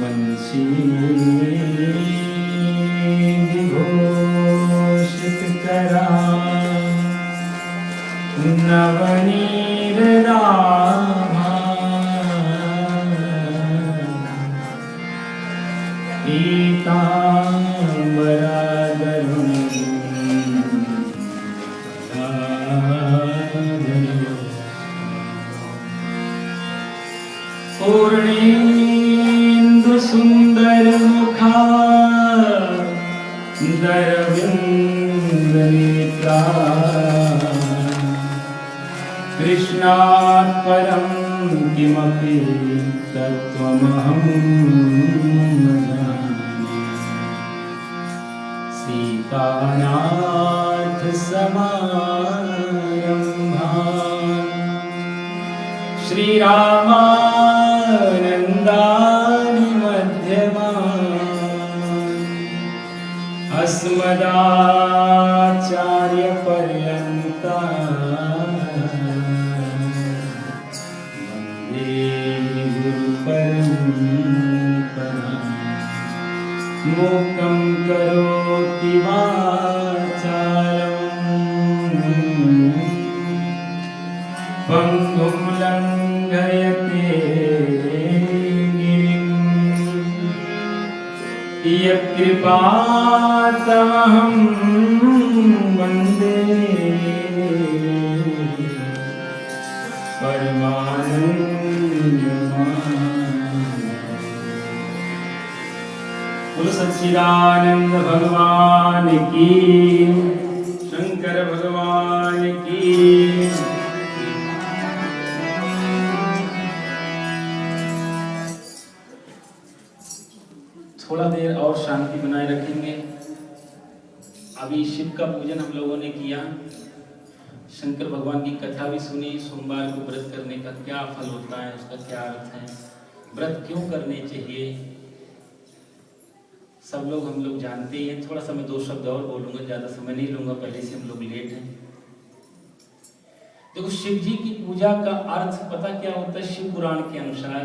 बंसी विभूषित करा नवनीर राभा पीतांबरा धरुं पूर्णेन्दु सुंदर मुखा दरविंद नेत्रा कृष्णात् परं किमपि तत्त्वमहं न जाने सीतानाथ समारम्भान् श्रीरामानन्दानि मध्यमान् अस्मदाचार्यपर्यन्तान् वन्दे गुरुपरम्पराम् मूकं करोति वाचालम् पङ्गुं लङ्घयते गिरिं यत्कृपातमहं वन्दे परमानन्दमाधवम्। बोलो सच्चिदानंद भगवान की, शंकर भगवान की। थोड़ा देर और शांति बनाए रखेंगे। अभी शिव का पूजन हम लोगों ने किया, शंकर भगवान की कथा भी सुनी। सोमवार को व्रत करने का क्या फल होता है, उसका क्या अर्थ है, व्रत क्यों करने चाहिए, सब लोग हम लोग जानते ही हैं। थोड़ा सा मैं दो शब्द और बोलूंगा, ज्यादा समय नहीं लूंगा, पहले से हम लोग लेट हैं। देखो, शिव जी की पूजा का अर्थ पता क्या होता है? शिव पुराण के अनुसार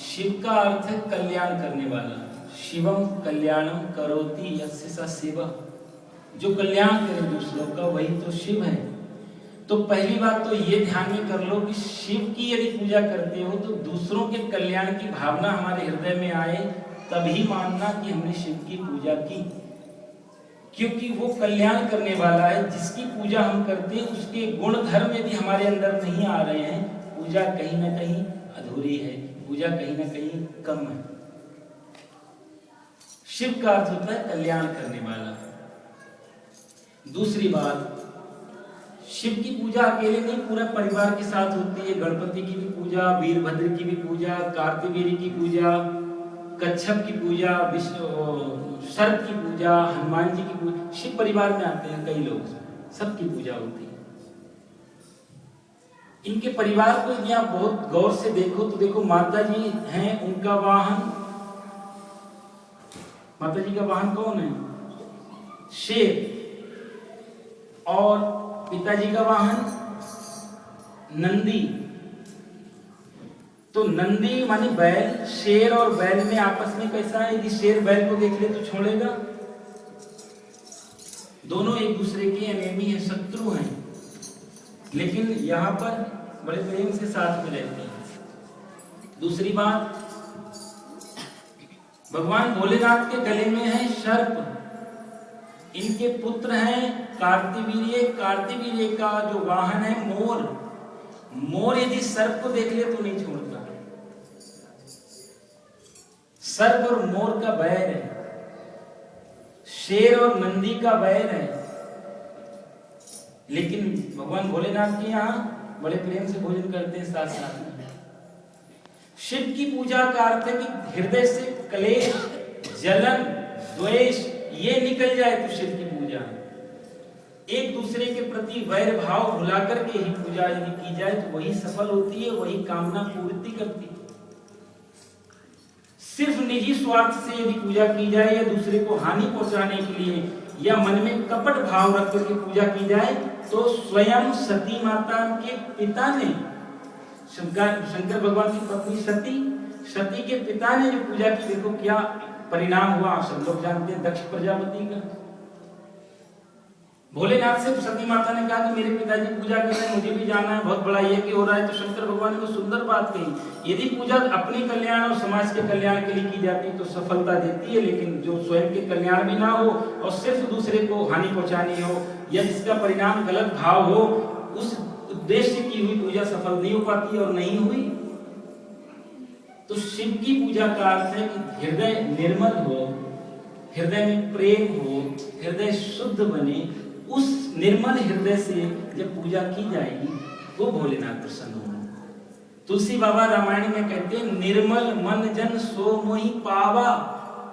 शिव का अर्थ है कल्याण करने वाला। शिवम कल्याणम करोति यस्य स शिवः, जो कल्याण करे दूसरों का वही तो शिव है। तो पहली बात तो ये ध्यान में कर लो कि शिव की यदि पूजा करते हो तो दूसरों के कल्याण की भावना हमारे हृदय में आए, तभी मानना कि हमने शिव की पूजा की, क्योंकि वो कल्याण करने वाला है। जिसकी पूजा हम करते हैं उसके गुण धर्म यदि हमारे अंदर नहीं आ रहे हैं, पूजा कहीं ना कहीं अधूरी है, पूजा कहीं ना कहीं कम है। शिव का अर्थ होता है कल्याण करने वाला। दूसरी बात, शिव की पूजा अकेले नहीं, पूरा परिवार के साथ होती है। गणपति की भी पूजा, वीरभद्र की भी पूजा, कार्तिवीर्य की पूजा, कच्छप की पूजा, विष्णु सर्प की पूजा, हनुमान जी की पूजा, शिव परिवार में आते हैं कई लोग, सबकी पूजा होती है। इनके परिवार को यदि आप बहुत गौर से देखो तो देखो, माता जी हैं, उनका वाहन, माता जी का वाहन कौन है? शेर। और पिताजी का वाहन नंदी। तो नंदी माने बैल, शेर और बैल में आपस में कैसा है? यदि शेर बैल को देख ले तो छोड़ेगा? दोनों एक दूसरे के एनिमी है, शत्रु हैं, लेकिन यहां पर बड़े प्रेम से साथ में रहते हैं। दूसरी बात, भगवान भोलेनाथ के गले में है सर्प। इनके पुत्र हैं कार्तिवीर्य। कार्तिवीर्य का जो वाहन है मोर। मोर यदि सर्प को देख ले तो नहीं छोड़ता। सर्प और मोर का बैर है, शेर और नंदी का बैर है, लेकिन भगवान भोलेनाथ के यहाँ बड़े प्रेम से भोजन करते हैं साथ साथ में। शिव की पूजा का अर्थ है कि हृदय से क्लेश, जलन, द्वेष ये निकल जाए तो शिव की पूजा। एक दूसरे के प्रति वैर भाव भुला करके ही पूजा यदि की जाए तो वही सफल होती है, वही कामना पूर्ति करती है। सिर्फ निजी स्वार्थ से यदि पूजा की जाए या दूसरे को हानि पहुंचाने के लिए या मन में कपट भाव रख करके पूजा की जाए तो स्वयं सती माता के पिता ने, शंकर भगवान की पत्नी सती के पिता ने जो पूजा की, देखो क्या परिणाम हुआ। आप सब लोग जानते हैं दक्ष प्रजापति का। भोलेनाथ से सती माता ने कहा कि मेरे पिताजी पूजा कर रहे हैं, मुझे भी जाना है, बहुत बड़ा यज्ञ हो रहा है। तो शंकर भगवान ने सुंदर बात कही, यदि पूजा अपने कल्याण और समाज के कल्याण के लिए की जाती तो सफलता देती है, लेकिन जो स्वयं के कल्याण भी ना हो और सिर्फ दूसरे को हानि पहुंचानी हो या जिसका परिणाम गलत भाव हो, उस उद्देश्य की हुई पूजा सफल नहीं हो पाती और नहीं हुई। तो शिव की पूजा का अर्थ है कि हृदय निर्मल हो, हृदय में प्रेम हो, हृदय शुद्ध बने। उस निर्मल हृदय से जब पूजा की जाएगी वो भोलेनाथ प्रसन्न होंगे। तुलसी बाबा रामायण में कहते हैं, निर्मल मन जन सो मोहि पावा,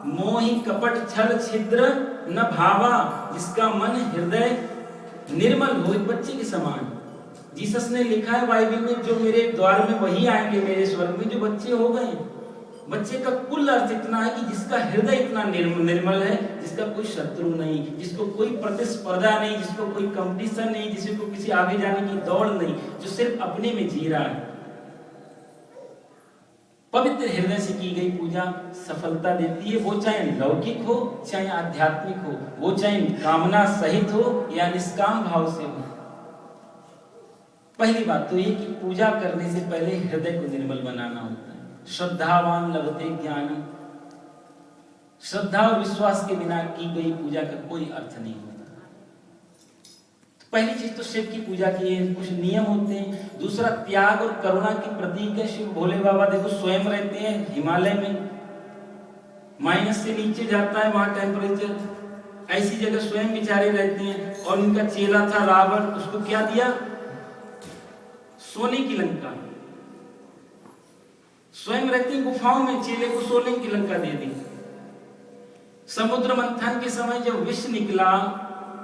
मोहि कपट छल छिद्र न भावा। जिसका मन हृदय निर्मल हो, एक बच्चे के समान। जीसस ने लिखा है बाइबल में, जो मेरे द्वार में वही आएंगे मेरे स्वर्ग में जो बच्चे हो गए। बच्चे का कुल अर्थ इतना है कि जिसका हृदय इतना निर्मल है, जिसका कोई शत्रु नहीं, जिसको कोई प्रतिस्पर्धा नहीं, जिसको कोई कंपटीशन नहीं, जिसको किसी आगे जाने की दौड़ नहीं, जो सिर्फ अपने में जी रहा है। पवित्र हृदय से की गई पूजा सफलता देती है, वो चाहे लौकिक हो चाहे आध्यात्मिक हो, वो चाहे कामना सहित हो या निष्काम भाव से हो। पहली बात तो ये कि पूजा करने से पहले हृदय को निर्मल बनाना होता है। श्रद्धावान लभते ज्ञानम, श्रद्धा और विश्वास के बिना की गई पूजा का कोई अर्थ नहीं होता। तो पहली चीज तो शिव की पूजा की है, कुछ नियम होते हैं। दूसरा, त्याग और करुणा की प्रतीक है शिव भोले बाबा। देखो स्वयं रहते हैं हिमालय में, माइनस से नीचे जाता है वहां टेम्परेचर, ऐसी जगह स्वयं बेचारे रहते हैं। और इनका चेला था रावण, उसको क्या दिया? सोने की लंका। स्वयं रहती गुफाओं में, चेले को सोने की लंका दे दी। समुद्र मंथन के समय जब विष निकला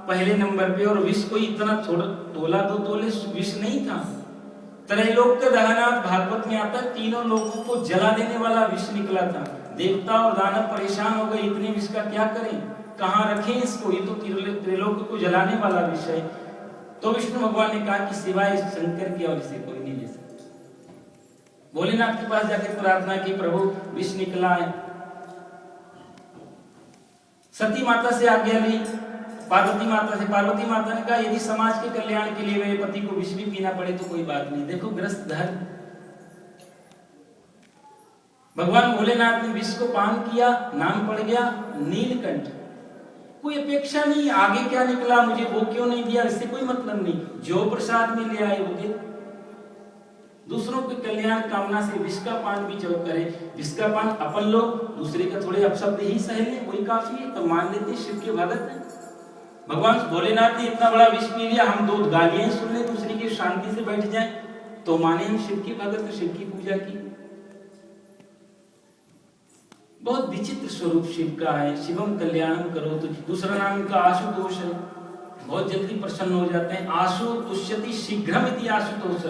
पहले नंबर पे, और विष को इतना थोड़ा तोला 2 तोले विष नहीं था। त्रैलोक के दहनाथ भागवत में आता है, तीनों लोगों को जला देने वाला विष निकला था। देवता और दानव परेशान हो गए, इतने विष का क्या करें, कहाँ रखें इसको, ये तो त्रिलोक को जलाने वाला विष है। तो विष्णु भगवान ने कहा कि सिवाय शंकर की और इसे कोई नहीं ले सकता। भोलेनाथ के पास जाकर प्रार्थना की, प्रभु विष निकला है। सती माता से आज्ञा ली, पार्वती माता से। पार्वती माता ने कहा यदि समाज के कल्याण के लिए मेरे पति को विष भी पीना पड़े तो कोई बात नहीं। देखो ग्रस्त धर्म, भगवान भोलेनाथ ने विष को पान किया, नाम पड़ गया नीलकंठ। कोई अपेक्षा नहीं, आगे क्या निकला मुझे वो क्यों नहीं दिया, इससे कोई मतलब नहीं। जो प्रसाद में ले आए वो दे। दूसरों के कल्याण कामना से विष का पान भी जो करे, विष का पान अपन लोग दूसरे का थोड़े अपशब्द ही सह लें, वही काफी है, तो मान लेते शिव के भगत है। भगवान भोलेनाथ ने इतना बड़ा विष पी लिया, हम 2 गालियां सुन ले दूसरी की, शांति से बैठ जाए तो माने हम शिव की भगत, शिव की पूजा की। बहुत विचित्र स्वरूप शिव का है। शिवम कल्याणम करो, तो दूसरा नाम इनका आशुतोष है, बहुत जल्दी प्रसन्न हो जाते हैं। आशु तुष्यति शीघ्रम इति आशुतोष,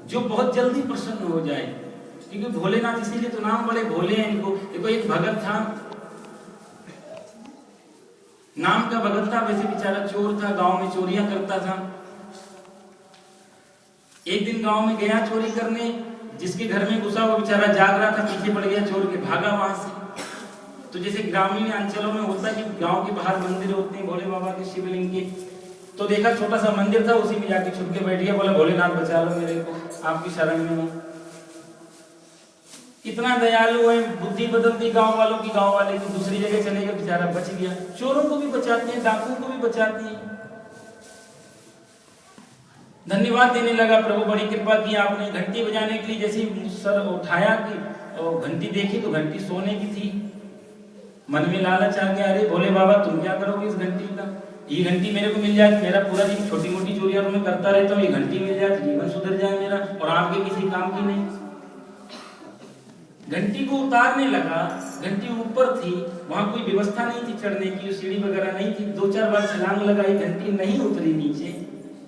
जो बहुत जल्दी प्रसन्न हो जाए। क्योंकि भोलेनाथ इसीलिए तो नाम बड़े भोले हैं इनको। देखो एक भगत था, नाम का भगत था, वैसे बेचारा चोर था, गांव में चोरियां करता था। एक दिन गांव में गया चोरी करने, जिसके घर में घुसा वो बेचारा जाग रहा था, पीछे पड़ गया चोर के, भागा वहां से। तो जैसे ग्रामीण अंचलों में होता है कि गांव के बाहर मंदिर होते हैं भोले बाबा के, शिवलिंग के, तो देखा छोटा सा मंदिर था, उसी में जाके छुप के बैठ गया, बोला भोलेनाथ बचा लो मेरे को, आपकी शरण में हूं। इतना दयालु है, बुद्धि बदलती गांव वालों की, गांव वाले की, दूसरी जगह चले गए, बेचारा बच गया। चोरों को भी बचाते हैं, डाकुओं को भी बचाते हैं। धन्यवाद देने लगा, प्रभु बड़ी कृपा की आपने। घंटी बजाने के लिए जैसे सर उठाया कि और घंटी देखी तो घंटी सोने की थी। मन में लालच आ गया, अरे भोले बाबा तुम क्या करोगे इस घंटी का, ये घंटी मेरे को मिल जाए, मेरा पूरा दिन छोटी मोटी चोरियां तो मैं करता रहता हूँ, ये घंटी मिल जाए तो जीवन सुधर जाए मेरा, और आपके किसी काम की नहीं। घंटी को उतारने लगा, घंटी ऊपर थी, वहां कोई व्यवस्था नहीं थी चढ़ने की, सीढ़ी वगैरह नहीं थी। 2-4 बार छलांग लगाई, घंटी नहीं उतरी नीचे।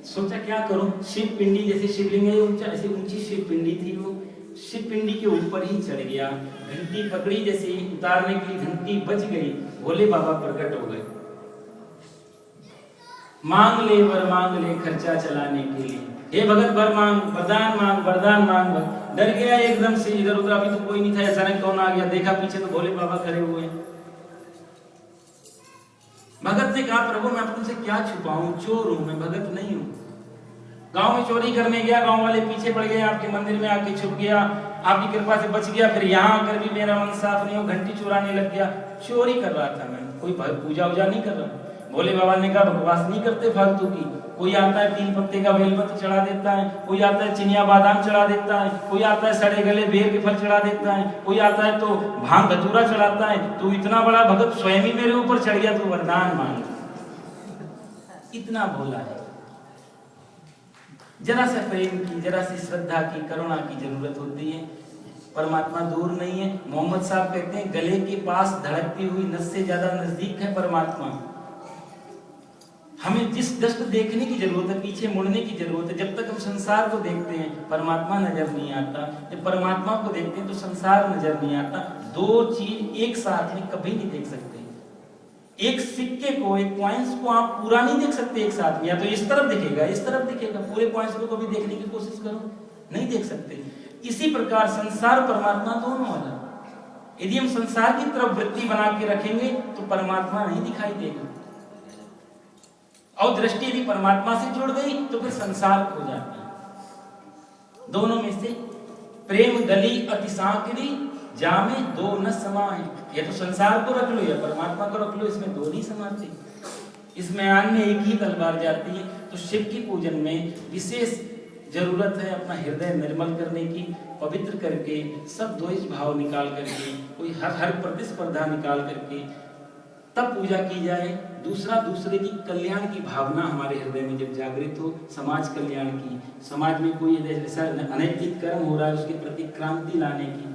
सोचा क्या करूं, शिव पिंडी जैसे शिवलिंग है ऊंचा, ऐसी ऊंची शिव पिंडी थी, वो शिव पिंडी के ऊपर ही चढ़ गया। घंटी पकड़ी, जैसे उतारने के लिए घंटी बच गई, भोले बाबा प्रकट हो गए। मांग ले वर मांग ले खर्चा चलाने के लिए, हे भगत वर मांग, वरदान मांग। डर गया एकदम से, इधर उधर अभी तो कोई नहीं था, अचानक कौन आ गया, देखा पीछे तो भोले बाबा खड़े हुए हैं। भगत ने कहा प्रभु मैं तुमसे क्या छुपाऊं, चोर हूं मैं, भगत नहीं हूं। गांव में चोरी करने गया, गांव वाले पीछे पड़ गए, आपके मंदिर में आके छुप गया, आपकी कृपा से बच गया, फिर यहाँ आकर भी मेरा मन साफ नहीं हो, घंटी चुराने लग गया। चोरी कर रहा था मैं, कोई पूजा वूजा नहीं कर रहा। भोले बाबा ने कहा बकवास नहीं करते फालतू की, कोई आता है 3 पत्ते का बेलपत्र चढ़ा देता है, कोई आता है चिनिया बादाम चढ़ा देता है, कोई आता है सड़े गले बेर के फल चढ़ा देता है, कोई आता है तो भांग धतूरा चढ़ाता है। तू इतना बड़ा भगत स्वयं ही मेरे ऊपर चढ़ गया, तू वरदान मांग। इतना भोला है। जरा सा प्रेम की, जरा सी श्रद्धा की, करुणा की जरूरत होती है। परमात्मा दूर नहीं है। मोहम्मद साहब कहते हैं गले के पास धड़कती हुई नस से ज्यादा नजदीक है परमात्मा। हमें जिस दृष्टि देखने की जरूरत है, पीछे मुड़ने की जरूरत है। जब तक हम संसार को देखते हैं परमात्मा नजर नहीं आता, जब परमात्मा को देखते हैं तो संसार नजर नहीं आता। दो चीज एक साथ में कभी नहीं देख सकते। एक सिक्के को, एक पॉइंट्स को आप पूरा नहीं देख सकते एक साथ में, या तो इस तरफ दिखेगा इस तरफ दिखेगा, पूरे पॉइंट्स को कभी देखने की कोशिश करो, नहीं देख सकते। इसी प्रकार संसार परमात्मा दोनों वाला। यदि हम संसार की तरफ वृत्ति बना के रखेंगे तो परमात्मा नहीं दिखाई देगा, और दृष्टि यदि परमात्मा से जुड़ गई तो फिर संसार खो जाता है। दोनों में से प्रेम गली अति सांकरी, जामे दो न समाए। या तो संसार को रख लो या परमात्मा को रख लो, इसमें दो नहीं समाते। इस मैदान में एक ही तलवार जाती है। तो शिव की पूजन में विशेष जरूरत है अपना हृदय निर्मल करने की, पवित्र करके, सब द्वेष भाव निकाल करके, कोई हर प्रतिस्पर्धा निकाल करके तब पूजा की जाए। दूसरा, दूसरे की कल्याण की भावना हमारे हृदय में जब जागृत हो, समाज कल्याण की, समाज में कोई ऐसा अनैतिक कर्म हो रहा है उसके प्रति क्रांति लाने की,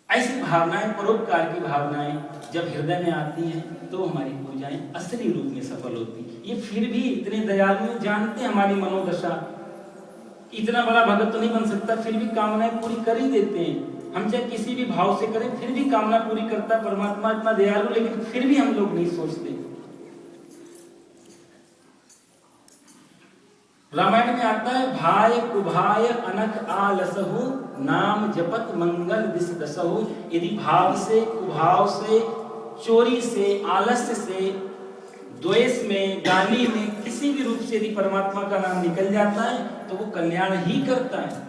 ऐसी भावनाएं, परोपकार की भावनाएं जब हृदय में आती हैं तो हमारी पूजाएं असली रूप में सफल होती। ये फिर भी इतने दयालु, जानते हमारी मनोदशा, इतना बड़ा भगत तो नहीं बन सकता, फिर भी कामनाएं पूरी कर ही देते हैं। हम चाहे किसी भी भाव से करें फिर भी कामना पूरी करता है परमात्मा, इतना दयालु, लेकिन फिर भी हम लोग नहीं सोचते। रामायण में आता है भाय कुभाय अनख आलसहु, नाम जपत मंगल दिस दसहु। यदि भाव से, कुभाव से, चोरी से, आलस्य से, द्वेष में, गाली में, किसी भी रूप से यदि परमात्मा का नाम निकल जाता है तो वो कल्याण ही करता है।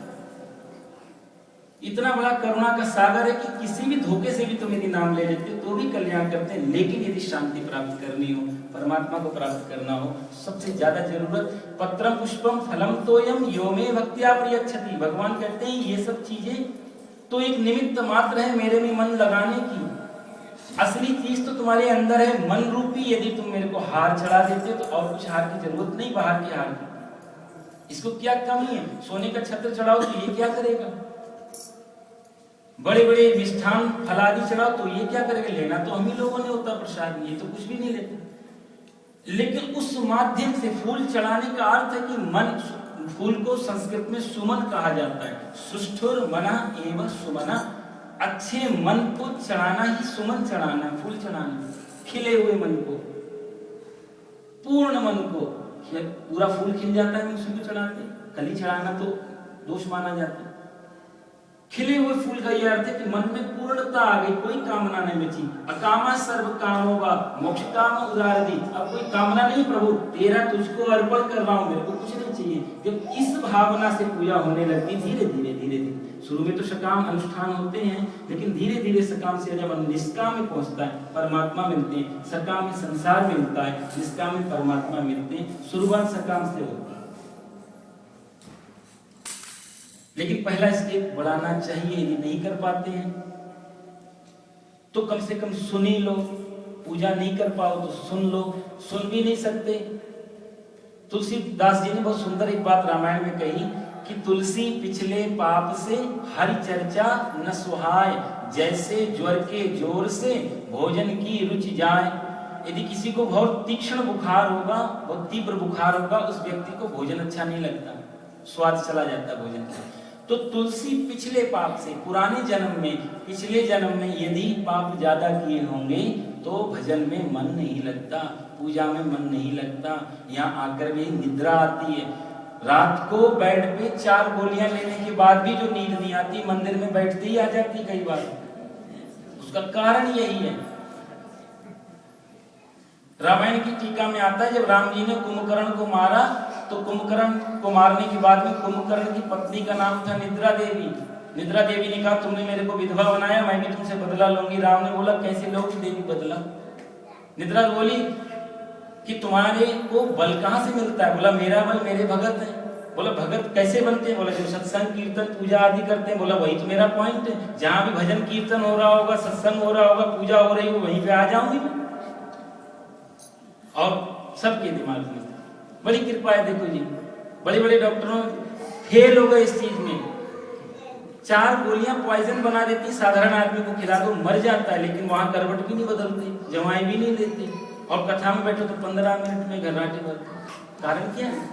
इतना बड़ा करुणा का सागर है कि किसी भी धोखे से भी तुम यदि नाम ले लेते हो तो भी कल्याण करते हैं। लेकिन यदि शांति प्राप्त करनी हो, परमात्मा को प्राप्त करना हो, सबसे ज्यादा जरूरत पत्रम पुष्पम फलम तोयम यो मे भक्त्या प्रियच्छति। भगवान कहते हैं ये सब चीजें तो एक निमित्त मात्र है मेरे में मन लगाने की। असली चीज तो तुम्हारे अंदर है, मन रूपी। यदि तुम मेरे को हार चढ़ा देते हो तो और कुछ हार की जरूरत नहीं, बाहर के हार की। इसको क्या कमी है? सोने का छत्र चढ़ाओ तो ये क्या करेगा? बड़े बड़े मिष्ठान फलादि चढ़ाओ तो ये क्या करेगा? लेना तो हम ही लोगों ने होता प्रसाद, ये तो कुछ भी नहीं लेते। लेकिन उस माध्यम से फूल चढ़ाने का अर्थ है कि मन, फूल को संस्कृत में सुमन कहा जाता है। सुष्ठुर मना एवं सुमना, अच्छे मन को चढ़ाना ही सुमन चढ़ाना, फूल चढ़ाना। खिले हुए मन को, पूर्ण मन को, पूरा फूल खिल जाता है उसी को चढ़ाते, कली चढ़ाना तो दोष माना जाता है। खिले हुए फूल का यह अर्थ है कि मन में पूर्णता आ गई, कोई कामना नहीं बची। अकामा सर्व कामो वा मोक्ष काम उदार दी। अब कोई कामना नहीं प्रभु, तेरा तुझको अर्पण कर रहा हूं, मेरे को कुछ नहीं चाहिए। जब इस भावना से पूजा होने लगती, धीरे धीरे धीरे धीरे, शुरू में तो सकाम अनुष्ठान होते हैं, लेकिन धीरे धीरे सकाम से जब निष्काम में पहुंचता है, परमात्मा मिलते हैं। सकाम में संसार मिलता है, निष्काम में परमात्मा मिलते हैं। शुरुआत सकाम से होती है, लेकिन पहला स्टेप बढ़ाना चाहिए। यदि नहीं कर पाते हैं तो कम से कम सुन ही लो। पूजा नहीं कर पाओ तो सुन लो, सुन भी नहीं सकते। तुलसीदास जी ने बहुत सुंदर एक बात रामायण में कही कि तुलसी पिछले पाप से हरि चर्चा न सुहाय, जैसे ज्वर के जोर से भोजन की रुचि जाए। यदि किसी को बहुत तीक्ष्ण बुखार होगा, बहुत तीव्र बुखार होगा, उस व्यक्ति को भोजन अच्छा नहीं लगता, स्वाद चला जाता है भोजन का। तो तुलसी पिछले पाप से, पुराने जन्म में, पिछले जन्म में यदि पाप ज्यादा किए होंगे तो भजन में मन नहीं लगता, पूजा में मन नहीं लगता, यहाँ आकर भी निद्रा आती है। रात को बेड पे 4 गोलियां लेने के बाद भी जो नींद नहीं आती, मंदिर में बैठते ही आ जाती कई बार। उसका कारण यही है। रामायण की टीका में आता है, जब राम जी ने कुंभकर्ण को मारा तो कुंभकर्ण को मारने के बाद में कुंभकर्ण की पत्नी का नाम था निद्रा देवी। निद्रा देवी ने कहा तुमने मेरे को विधवा बनाया, मैं भी तुमसे बदला लूंगी। राम ने बोला कैसे लोगी देवी बदला? निद्रा बोली कि तुम्हारे को बल कहां से मिलता है? बोला मेरा बल मेरे भगत है। बोला भगत कैसे बनते हैं? बोला जो सत्संग कीर्तन पूजा आदि करते हैं। बोला वही तो मेरा पॉइंट है, जहां भी भजन कीर्तन हो रहा होगा, सत्संग हो रहा होगा, पूजा हो रही हो, वहीं पे आ जाऊंगी मैं। और सबके दिमाग में बड़ी कृपा है। देखो जी, बड़े बड़े डॉक्टरों फेल हो गए इस चीज में। 4 गोलियां पॉइजन बना देती, साधारण आदमी को खिला दो मर जाता है, लेकिन वहां करवट भी नहीं बदलते, जवाएं भी नहीं लेते, और कथा में बैठो तो 15 मिनट में घर्राटे भरते। कारण क्या है?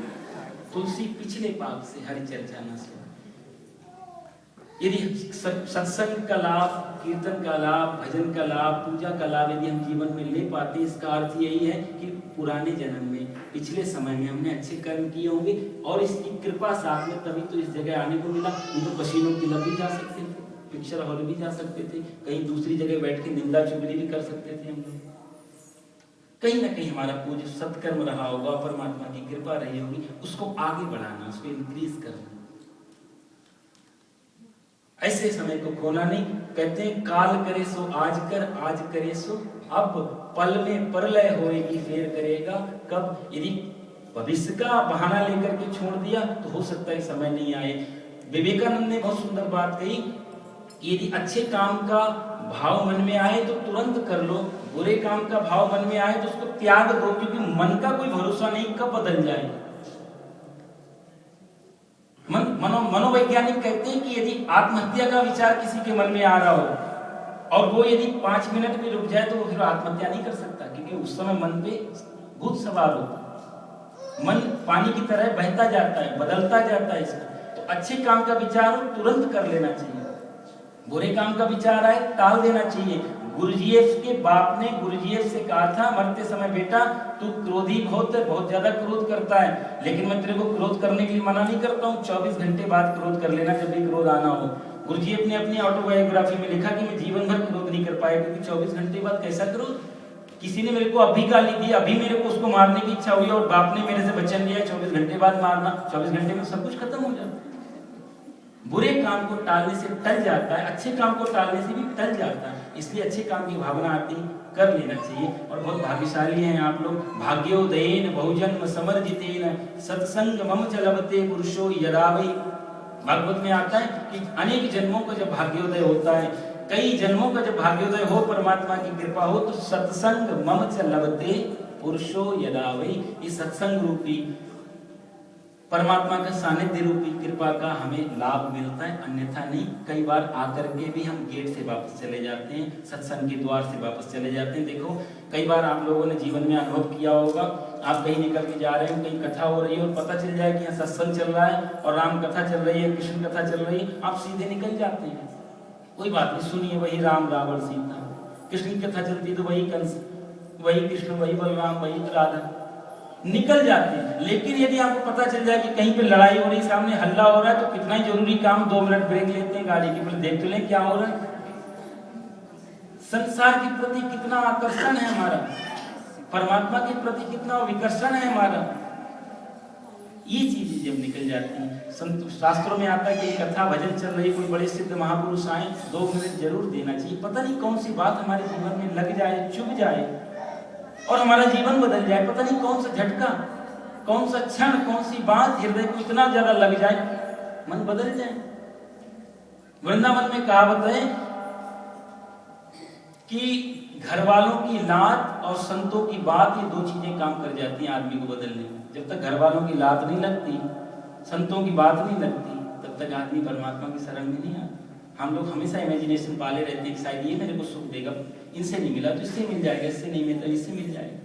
तुलसी पिछले पाप से, हरि चर्चा न से। यदि सत्संग का लाभ, कीर्तन का लाभ, भजन का लाभ, पूजा का लाभ यदि हम जीवन में ले पाते, इसका अर्थ यही है कि पुराने जन्म में, पिछले समय में हमने अच्छे कर्म किए होंगे, और इसकी कृपा साथ में तभी तो इस जगह आने को मिला। नहीं तो पसीनों की लब भी जा सकते थे, पिक्चर हॉल भी जा सकते थे, कहीं दूसरी जगह बैठ के निंदा चुगली भी कर सकते थे हम लोग। कहीं ना कहीं हमारा पूज्य सत्कर्म रहा होगा, परमात्मा की कृपा रही होगी, उसको आगे बढ़ाना, उसको इंक्रीज करना। ऐसे समय को खोना नहीं। कहते हैं काल करे सो आज कर, आज करे सो अब, पल में परलय होएगी फेर करेगा कब। यदि भविष्य का बहाना लेकर के छोड़ दिया तो हो सकता है समय नहीं आए। विवेकानंद ने बहुत सुंदर बात कही, यदि अच्छे काम का भाव मन में आए तो तुरंत कर लो, बुरे काम का भाव मन में आए तो उसको त्याग दो, क्योंकि मन का कोई भरोसा नहीं कब बदल जाए। मनोवैज्ञानिक कहते हैं कि यदि आत्महत्या का विचार किसी के मन में आ रहा हो और वो यदि 5 मिनट भी रुक जाए तो वो फिर आत्महत्या नहीं कर सकता, क्योंकि उस समय मन पे भूत सवार होता, मन पानी की तरह बहता जाता है, बदलता जाता है इसका। तो अच्छे काम का विचार हो तुरंत कर लेना चाहिए, बुरे काम का विचार आए टाल देना चाहिए। गुरुजीएफ के बाप ने गुरुजीएफ से कहा था मरते समय, बेटा तू क्रोधी बहुत ज्यादा क्रोध करता है, लेकिन मैं तेरे को क्रोध करने के लिए मना नहीं करता हूँ, 24 घंटे बाद क्रोध कर लेना जब भी क्रोध आना हो। गुरुजीएफ ने अपनी ऑटोबायोग्राफी में लिखा कि मैं जीवन भर क्रोध नहीं कर पाया, क्योंकि 24 घंटे बाद कैसा क्रोध? किसी ने मेरे को अभी गाली दी, अभी मेरे को उसको मारने की इच्छा हुई और बाप ने मेरे से वचन लिया 24 घंटे बाद मारना, 24 घंटे में सब कुछ खत्म हो जाता है। बुरे काम को टालने से टल जाता है, अच्छे काम को टालने से भी टल जाता है। इसलिए अच्छे काम की भावना आती कर लेना चाहिए। और बहुत भाग्यशाली हैं आप लोग। भाग्योदयेन बहुजन्म समर्जितेन सत्संग मम चलवते पुरुषो यदा वै। भागवत में आता है कि अनेक जन्मों का जब भाग्योदय होता है, कई जन्मों का जब भाग्योदय हो, परमात्मा की कृपा हो, तो सत्संग मम चलवते पुरुषो यदा वै। ये सत्संग रूपी परमात्मा का सानिध्य रूपी कृपा का हमें लाभ मिलता है, अन्यथा नहीं। कई बार आकर के भी हम गेट से वापस चले जाते हैं, सत्संग के द्वार से वापस चले जाते हैं। देखो कई बार आप लोगों ने जीवन में अनुभव किया होगा, आप कहीं निकल के जा रहे हो, कहीं कथा हो रही है और पता चल जाए कि यहाँ सत्संग चल रहा है और राम कथा चल रही है, कृष्ण कथा चल रही है, आप सीधे निकल जाते हैं। कोई बात नहीं, सुनिए वही राम रावण सीता, कृष्ण की कथा चलती है तो वही कंस, वही कृष्ण, वही बलराम, वही राधा, निकल जाते हैं। लेकिन यदि आपको पता चल जाए कि कहीं पे लड़ाई हो रही, सामने हल्ला हो रहा है, तो कितना ही जरूरी काम 2 मिनट ब्रेक लेते हैं गाड़ी के, पहले देख तो लें क्या हो रहा है। संसार के प्रति कितना आकर्षण है हमारा, परमात्मा के प्रति कितना विकर्षण है हमारा, ये चीजें जब निकल जाती हैं। संत शास्त्रों में आता है कि कथा भजन चल रही, कोई बड़े सिद्ध महापुरुष आए, 2 मिनट जरूर देना चाहिए। पता नहीं कौन सी बात हमारे जीवन में लग जाए, चुभ जाए और हमारा जीवन बदल जाए। पता नहीं कौन सा झटका, कौन सा क्षण, कौन सी बात हृदय को इतना ज्यादा लग जाए, मन बदल जाए। वृंदावन में कहावत है कि घर वालों की लात और संतों की बात, ये 2 चीजें काम कर जाती हैं आदमी को बदलने में। जब तक घर वालों की लात नहीं लगती, संतों की बात नहीं लगती, तब तक आदमी परमात्मा की शरण में नहीं आता। हम लोग हमेशा इमेजिनेशन पाले रहते हैं कि शायद ये मेरे को सुख देगा, इनसे नहीं मिला तो इससे मिल जाएगा, इससे नहीं मिला तो इससे मिल जाएगा,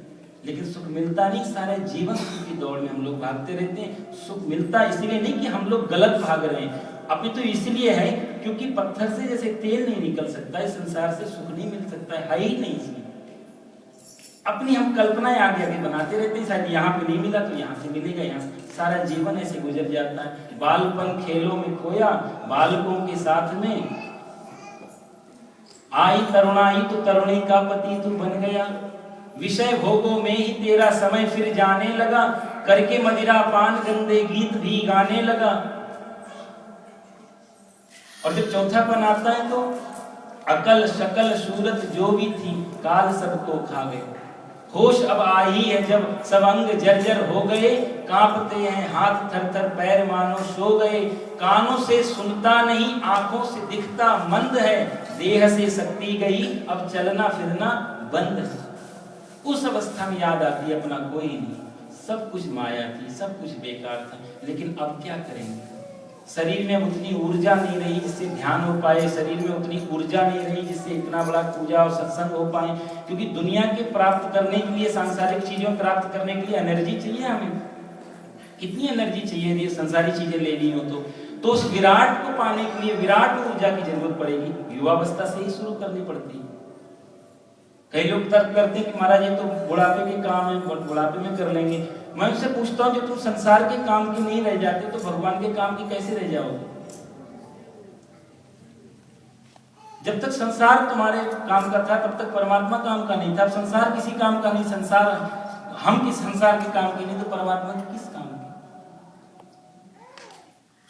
लेकिन सुख मिलता नहीं। सारे जीवन सुख की दौड़ में हम लोग भागते रहते हैं। सुख मिलता इसलिए नहीं कि हम लोग गलत भाग रहे हैं, अभी तो इसलिए है क्योंकि पत्थर से जैसे तेल नहीं निकल सकता, इस संसार से सुख नहीं मिल सकता है ही नहीं इसमें। अपनी हम कल्पनाएं आगे आगे बनाते रहते हैं, शायद यहाँ पे नहीं मिला तो यहाँ से मिलेगा, यहाँ से सारा जीवन ऐसे गुजर जाता है। बालपन खेलों में खोया, बालकों के साथ में आई तरुणाई तो तरुणी का पति तू बन गया। विषय भोगों में ही तेरा समय फिर जाने लगा, करके मदिरा पान गंदे गीत भी गाने लगा। और जब चौथापन आता है तो अकल शकल सूरत जो भी थी काल सबको खा गए। होश अब आई है जब सब अंग जर्जर हो गए, कांपते हैं हाथ थर थर पैर मानो सो गए। कानों से सुनता नहीं आंखों से दिखता मंद है, देह से शक्ति गई अब चलना फिरना बंद है। उस अवस्था में याद आती है अपना कोई नहीं, सब कुछ माया थी, सब कुछ बेकार था। लेकिन अब क्या करेंगे, शरीर में उतनी ऊर्जा नहीं रही जिससे ध्यान हो पाए, शरीर में उतनी ऊर्जा नहीं रही जिससे इतना बड़ा पूजा और सत्संग हो पाए। क्योंकि दुनिया के प्राप्त करने के लिए, सांसारिक चीजों प्राप्त करने के लिए एनर्जी चाहिए हमें। कितनी एनर्जी चाहिए ये संसारी चीजें लेनी हो तो उस विराट को पाने के लिए विराट ऊर्जा की जरूरत पड़ेगी। युवावस्था से ही शुरू करनी पड़ती है। कई लोग तर्क करते हैं कि महाराज ये तो बुढ़ापे के काम है, बुढ़ापे में कर लेंगे। मैं उनसे पूछता हूँ, जो तुम संसार के काम की नहीं रह जाते तो भगवान के काम की कैसे रह जाओगे? जब तक संसार तुम्हारे काम का था तब तक परमात्मा काम का नहीं था। अब संसार किसी काम का नहीं, संसार हम किस संसार के काम की नहीं तो परमात्मा के किस काम की?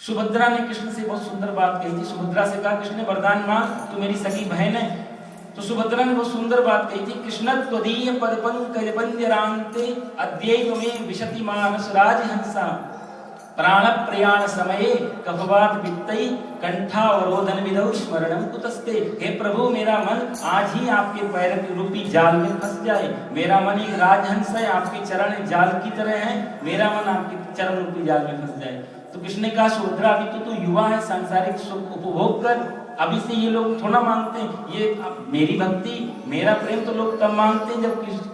सुभद्रा ने कृष्ण से बहुत सुंदर बात कही थी। सुभद्रा से कहा, कृष्ण ने वरदान मांग, तू मेरी सगी बहन है। तो सुभद्रा ने बहुत सुंदर बात कही थी, कृष्ण त्वदीय पदपंकजबंद्यरान्ते अद्यैव में विशति मानस राजहंसा प्राण प्रयाण समये कफवात वित्तई कंठावरोधन विधौ स्मरणं कुतस्ते। हे प्रभु, मेरा मन आज ही आपके पैर के रूपी जाल में फंस जाए। मेरा मन एक राजहंस है, आपके चरण जाल की तरह है, मेरा मन आपके चरण रूपी जाल में फंस जाए। तो कृष्ण ने कहा, सुभद्रा अभी तो तू युवा है, सांसारिक सुख उपभोग कर। अभी से ये लोग थोड़ा मांगते हैं, ये मेरी भक्ति मेरा प्रेम तो लोग तब मांगते हैं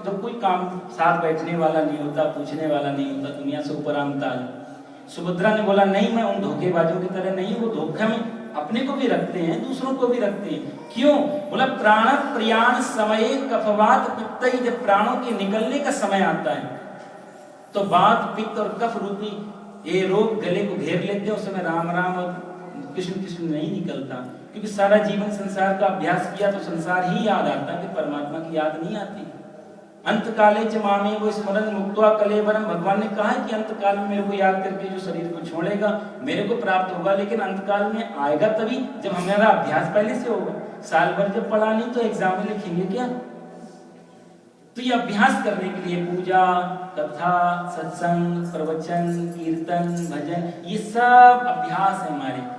जब कोई काम साथ बैठने वाला नहीं होता, पूछने वाला नहीं होता, दुनिया से ऊपर आमता है। सुभद्रा ने बोला, नहीं, मैं उन धोखेबाजों की तरह नहीं, वो धोखे में अपने को भी रखते हैं, दूसरों को भी रखते हैं। क्यों? बोला, प्राण प्रयाण समय कफवात पित्तई, जब प्राणों के निकलने का समय आता है तो वात पित्त और कफ रूपी ये रोग गले को घेर लेते हैं। उस समय राम राम और कृष्ण कृष्ण नहीं निकलता, क्योंकि सारा जीवन संसार का अभ्यास किया तो संसार ही याद आता है, परमात्मा की याद नहीं आती। अंत काले च मामे वो स्मरण मुक्त्वा कलेवरम, भगवान ने कहा है कि अंत काल में मेरे को याद करके जो शरीर को छोड़ेगा मेरे को प्राप्त होगा। लेकिन अंत काल में आएगा तभी जब हमारा अभ्यास पहले से होगा। साल भर जब पढ़ा नहीं तो एग्जाम में लिखेंगे क्या? तो ये अभ्यास करने के लिए पूजा, कथा, सत्संग, प्रवचन, कीर्तन, भजन, ये सब अभ्यास है हमारे।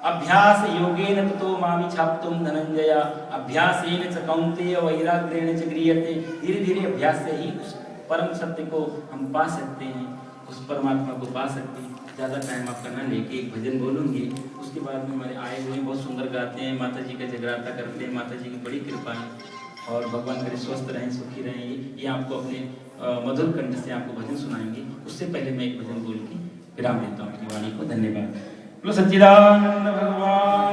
अभ्यास योगेन ततो मामि छाप्तुम धनंजय, अभ्यासेन च कौन्तेय वैराग्येण च गृह्यते। धीरे धीरे अभ्यास से ही उस परम सत्य को हम पा सकते हैं, उस परमात्मा को पा सकते हैं। ज़्यादा टाइम आपका ना लेके एक भजन बोलूँगी, उसके बाद में हमारे आए हुए बहुत सुंदर गाते हैं, माता जी का जगराता करते हैं। माता जी की बड़ी कृपा है और भगवान करे स्वस्थ रहें, सुखी रहें। ये आपको अपने मधुर कंठ से आपको भजन सुनाएंगे। उससे पहले मैं एक भजन बोल के विराम देता हूँ अपनी वाणी को। धन्यवाद। सच्चिदानंद भगवान